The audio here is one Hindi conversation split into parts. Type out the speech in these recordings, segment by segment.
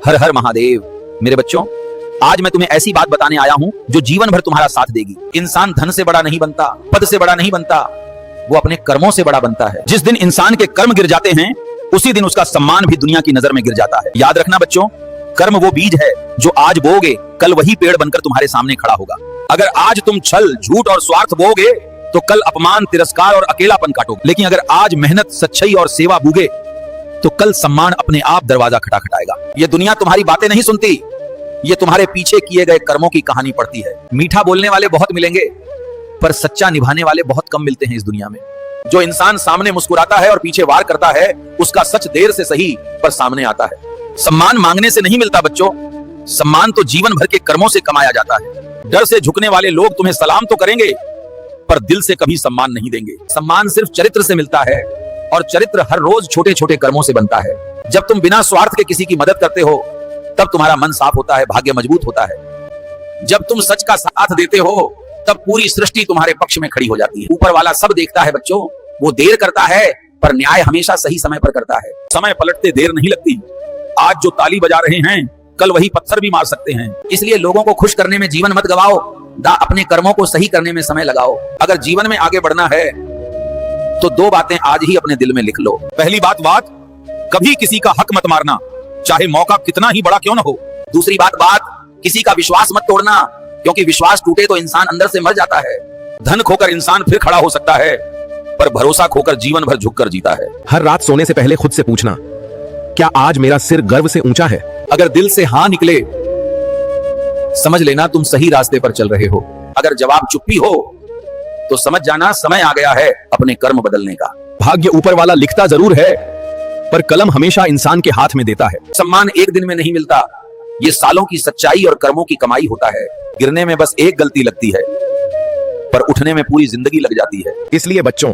हर हर महादेव। मेरे बच्चों, आज मैं तुम्हें ऐसी बात बताने आया हूं जो जीवन भर तुम्हारा साथ देगी। इंसान धन से बड़ा नहीं बनता, पद से बड़ा नहीं बनता, वो अपने कर्मों से बड़ा बनता है। जिस दिन इंसान के कर्म गिर जाते हैं उसी दिन उसका सम्मान भी दुनिया की नजर में गिर जाता है। याद रखना बच्चों, कर्म वो बीज है जो आज बोओगे कल वही पेड़ बनकर तुम्हारे सामने खड़ा होगा। अगर आज तुम छल, झूठ और स्वार्थ बोओगे तो कल अपमान, तिरस्कार और अकेलापन काटोगे। लेकिन अगर आज मेहनत, सच्चाई और सेवा बोगे तो कल सम्मान अपने आप दरवाजा खटखटाएगा। ये दुनिया तुम्हारी बातें नहीं सुनती, ये तुम्हारे पीछे किए गए कर्मों की कहानी पढ़ती है। मीठा बोलने वाले बहुत मिलेंगे पर सच्चा निभाने वाले बहुत कम मिलते हैं इस दुनिया में। जो इंसान सामने मुस्कुराता है और पीछे वार करता है उसका सच देर से सही पर सामने आता है। सम्मान मांगने से नहीं मिलता बच्चों, सम्मान तो जीवन भर के कर्मों से कमाया जाता है। डर से झुकने वाले लोग तुम्हें सलाम तो करेंगे पर दिल से कभी सम्मान नहीं देंगे। सम्मान सिर्फ चरित्र से मिलता है और चरित्र हर रोज छोटे छोटे कर्मों से बनता है। जब तुम बिना स्वार्थ के किसी की मदद करते हो तब तुम्हारा मन साफ होता है, भाग्य मजबूत होता है। जब तुम सच का साथ देते हो तब पूरी सृष्टि तुम्हारे पक्ष में खड़ी हो जाती है। ऊपर वाला सब देखता है बच्चों, वो देर करता है पर न्याय हमेशा सही समय पर करता है। समय पलटते देर नहीं लगती। आज जो ताली बजा रहे हैं कल वही पत्थर भी मार सकते हैं। इसलिए लोगों को खुश करने में जीवन मत गवाओ, अपने कर्मों को सही करने में समय लगाओ। अगर जीवन में आगे बढ़ना है तो दो बातें आज ही अपने दिल में लिख लो। पहली बात, कभी किसी का हक मत मारना, चाहे मौका कितना ही बड़ा क्यों न हो। दूसरी बात, किसी का विश्वास मत तोड़ना, क्योंकि विश्वास टूटे तो इंसान अंदर से मर जाता है। धन खोकर इंसान फिर खड़ा हो सकता है पर भरोसा खोकर जीवन भर झुककर जीता है। हर रात सोने से पहले खुद से पूछना, क्या आज मेरा सिर गर्व से ऊंचा है? अगर दिल से हाँ निकले समझ लेना तुम सही रास्ते पर चल रहे हो। अगर जवाब चुप्पी हो तो समझ जाना समय आ गया है अपने कर्म बदलने का। भाग्य ऊपर वाला लिखता जरूर है पर कलम हमेशा इंसान के हाथ में देता है। सम्मान एक दिन में नहीं मिलता, ये सालों की सच्चाई और कर्मों की कमाई होता है। गिरने में बस एक गलती लगती है पर उठने में पूरी जिंदगी लग जाती है। इसलिए बच्चों,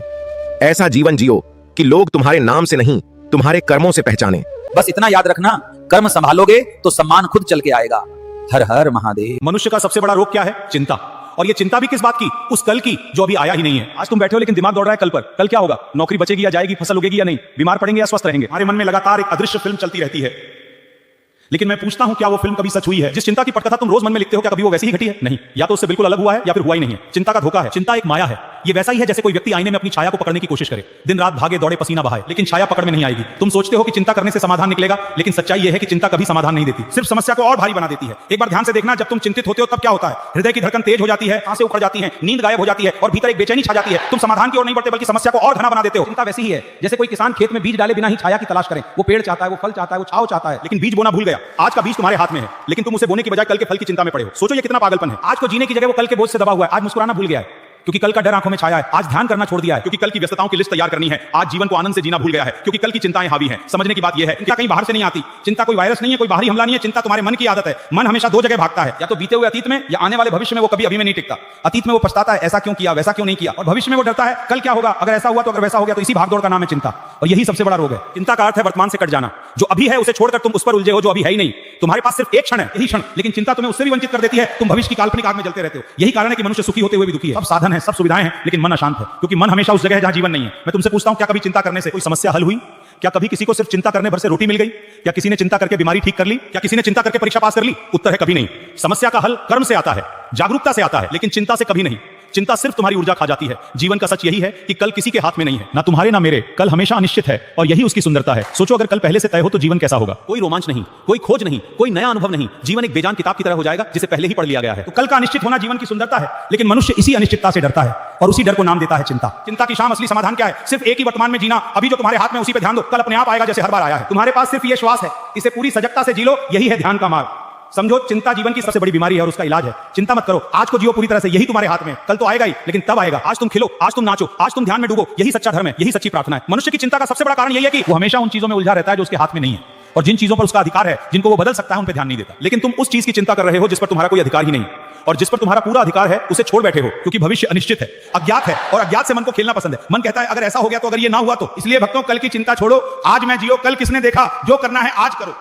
ऐसा जीवन जियो कि लोग तुम्हारे नाम से नहीं तुम्हारे कर्मों से पहचाने। बस इतना याद रखना, कर्म संभालोगे तो सम्मान खुद चल के आएगा। हर हर महादेव। मनुष्य का सबसे बड़ा रोग क्या है? चिंता। और ये चिंता भी किस बात की? उस कल की जो अभी आया ही नहीं है। आज तुम बैठे हो लेकिन दिमाग दौड़ रहा है कल पर। कल क्या होगा? नौकरी बचेगी या जाएगी? फसल उगेगी या नहीं? बीमार पड़ेंगे या स्वस्थ रहेंगे? हमारे मन में लगातार एक अदृश्य फिल्म चलती रहती है। लेकिन मैं पूछता हूं, क्या वो फिल्म कभी सच हुई है? जिस चिंता की पटकथा तुम रोज मन में लिखते हो, क्या कभी वो वैसी ही घटी है? नहीं, या तो उससे बिल्कुल अलग हुआ है या फिर हुआ ही नहीं है। चिंता का धोखा है। चिंता एक माया है। ये वैसा ही है जैसे कोई व्यक्ति आईने में अपनी छाया को पकड़ने की कोशिश करे, दिन रात भागे दौड़े पसीना बहाए, लेकिन छाया पकड़ में नहीं आएगी। तुम सोचते हो कि चिंता करने से समाधान निकलेगा, लेकिन सच्चाई यह है कि चिंता कभी समाधान नहीं देती, सिर्फ समस्या को और भारी बना देती है। एक बार ध्यान से देखना, जब तुम चिंतित होते हो तब क्या होता है? हृदय की धड़कन तेज हो जाती है, सांसें उखड़ जाती हैं, नींद गायब हो जाती है और भीतर एक बेचैनी छा जाती है। तुम समाधान की ओर नहीं बढ़ते बल्कि समस्या को और घना बना देते हो। चिंता वैसी ही है जैसे कोई किसान खेत में बीज डाले बिना ही छाया की तलाश करे। वो पेड़ चाहता है, वो फल चाहता है, वो छाव चाहता है, लेकिन बीज बोना भूल गया। आज का बीज तुम्हारे हाथ में है लेकिन तुम उसे बोने की बजाय कल के फल की चिंता में पड़े हो। सोचो ये कितना पागलपन है। आज को जीने की जगह वो कल के बोझ से दबा हुआ है। आज मुस्कुराना भूल गया है क्योंकि कल का डर आंखों में छाया है। आज ध्यान करना छोड़ दिया है क्योंकि कल की व्यस्तताओं की लिस्ट तैयार करनी है। आज जीवन को आनंद से जीना भूल गया है क्योंकि कल की चिंताएं हावी हैं। समझने की बात यह है, चिंता कहीं बाहर से नहीं आती। चिंता कोई वायरस नहीं है, कोई बाहरी हमला नहीं है। चिंता तुम्हारे मन की आदत है। मन हमेशा दो जगह भागता है, या तो बीते हुए अतीत में या आने वाले भविष्य में। वो कभी अभी में नहीं टिकता। अतीत में वो पछताता है, ऐसा क्यों किया, वैसा क्यों नहीं किया, और भविष्य में वो डरता है कल क्या होगा, अगर ऐसा हुआ तो, अगर वैसा हो गया तो। इसी भागदौड़ का नाम है चिंता और यही सबसे बड़ा रोग है। चिंता का अर्थ है वर्तमान से कट जाना। जो अभी है उसे छोड़कर तुम उस पर उलझे हो जो अभी है ही नहीं। तुम्हारे पास सिर्फ एक क्षण है, यही क्षण, लेकिन चिंता तुम्हें उससे भी वंचित कर देती है। तुम भविष्य की काल्पनिक आग में जलते रहते हो। यही कारण है कि मनुष्य सुखी होते हुए भी दुखी है। सब साधन है, सब सुविधाएं हैं, लेकिन मन अशांत है क्योंकि मन हमेशा उस जगह है जहां जीवन नहीं है। मैं तुमसे पूछता हूं, क्या कभी चिंता करने से कोई समस्या हल हुई? क्या कभी किसी को सिर्फ चिंता करने भर से रोटी मिल गई? क्या किसी ने चिंता करके बीमारी ठीक कर ली? क्या किसी ने चिंता करके परीक्षा पास कर ली? उत्तर है कभी नहीं। समस्या का हल कर्म से आता है, जागरूकता से आता है, लेकिन चिंता से कभी नहीं। चिंता सिर्फ तुम्हारी ऊर्जा खा जाती है। जीवन का सच यही है कि कल किसी के हाथ में नहीं है, ना तुम्हारे ना मेरे। कल हमेशा अनिश्चित है और यही उसकी सुंदरता है। सोचो, अगर कल पहले से तय हो तो जीवन कैसा होगा? कोई रोमांच नहीं, कोई खोज नहीं, कोई नया अनुभव नहीं। जीवन एक बेजान किताब की तरह हो जाएगा जिसे पहले ही पढ़ लिया गया है। तो कल का अनिश्चित होना जीवन की सुंदरता है, लेकिन मनुष्य इसी अनिश्चितता से डरता है और उसी डर को नाम देता है चिंता। चिंता की शाम असली समाधान क्या है? सिर्फ एक ही वर्तमान में जीना। अभी जो तुम्हारे हाथ में उसी पे ध्यान दो, कल अपने आप आएगा जैसे हर बार आया है। तुम्हारे पास सिर्फ ये श्वास है, इसे पूरी सजगता से जी लो। यही है ध्यान का मार्ग। समझो, चिंता जीवन की सबसे बड़ी बीमारी है और उसका इलाज है। चिंता मत करो, आज को जियो पूरी तरह से, यही तुम्हारे हाथ में। कल तो आएगा ही, लेकिन तब आएगा। आज तुम खिलो, आज तुम नाचो, आज तुम ध्यान में डूबो। यही सच्चा धर्म है, यही सच्ची प्रार्थना है। मनुष्य की चिंता का सबसे बड़ा कारण यही है कि वो हमेशा उन चीजों में उलझा रहता है जो उसके हाथ में नहीं है, और जिन चीजों पर उसका अधिकार है, जिनको वो बदल सकता है, उन पर ध्यान नहीं देता। लेकिन तुम उस चीज की चिंता कर रहे हो जिस पर तुम्हारा कोई अधिकार ही नहीं, और जिस पर तुम्हारा पूरा अधिकार है उसे छोड़ बैठे हो क्योंकि भविष्य अनिश्चित है, अज्ञात है, और अज्ञात से मन को खेलना पसंद है। मन कहता है अगर ऐसा हो गया तो, अगर ये ना हुआ तो। इसलिए भक्तों, कल की चिंता छोड़ो, आज मैं जियो, कल किसने देखा, जो करना है आज करो।